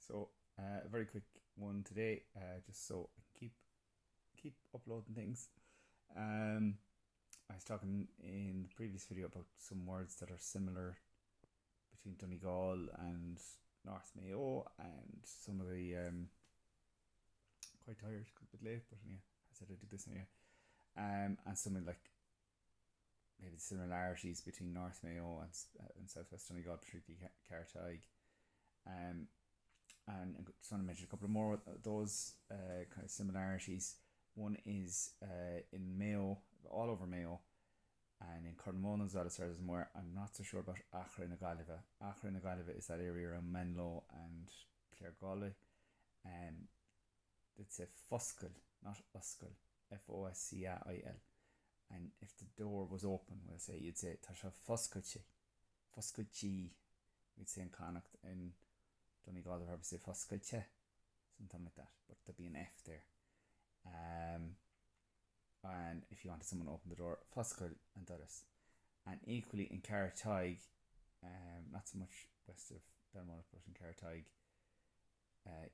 So, a very quick one today, just so I can keep uploading things. Um, I was talking in the previous video about some words that are similar between Donegal and North Mayo, and some of the quite tired, 'cause it's a bit late, but anyway, I said I'd do this anyway. And some of like maybe the similarities between North Mayo and Southwest Donegal, particularly Carthaig. Um, and I just want to mention a couple of more of those kind of similarities. One is in Mayo, all over Mayo, and in Carnmona as well, as far as I'm aware. I'm not so sure about Achra na Gaillimhe. Achra na Gaillimhe is that area around Menlo and Clare. Um, it's a Foscail, not Uscail. Foscail. And if the door was open, you'd say Tasha Foscailchi. Foscailchi, we'd say in Connacht. In Donegal, they'd probably say Foscailche, something like that, but there'd be an F there. And if you wanted someone to open the door, Foscail and Doris. And equally in Carthaig, not so much west of Belmont, but in Carthaig,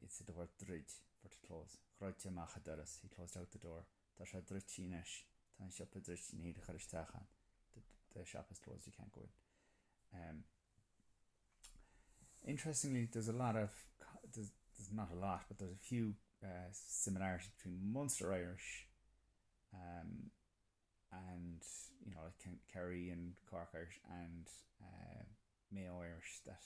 it's the word drid for to close. Chroiche macha Doris, he closed out the door. Tasha dritchinesh, tan shop the dritchin he the the shop is closed, you can't go in. Interestingly, there's not a lot, but there's a few similarities between Munster Irish and like Kerry and Cork Irish and Mayo Irish that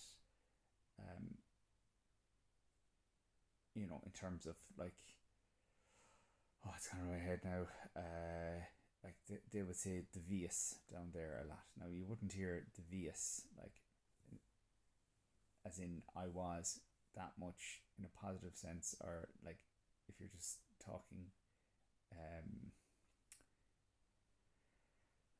in terms of like, it's kind of in my head now. Like they would say the Vias down there a lot. Now you wouldn't hear the Vias like as in I was that much in a positive sense, or like if you're just talking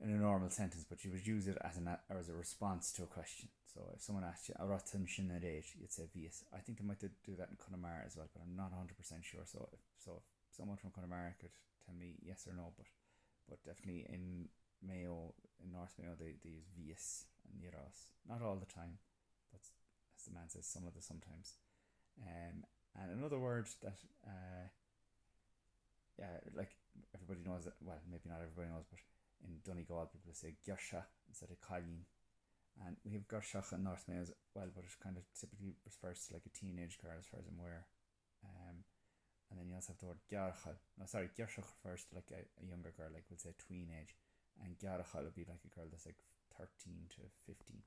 in a normal sentence, but you would use it as a response to a question. So if someone asked you a rotten shinadate, you'd say Vias. I think they might do that in Connemara as well, but I'm not 100% sure. So if someone from Connemara could tell me yes or no, but definitely in Mayo, in North Mayo, they use Vias and Euros. Not all the time, but as the man says, some of the sometimes. And another word that like everybody knows that, well, maybe not everybody knows, but in Donegal people say Gersha instead of Colleen. And we have Gershach in North Mayo as well, but it kind of typically refers to like a teenage girl as far as I'm aware. And then you also have the word Gerchal. No, sorry, Gershach refers to like a younger girl, like we'll say tween age. And Gerchal would be like a girl that's like 13 to 15.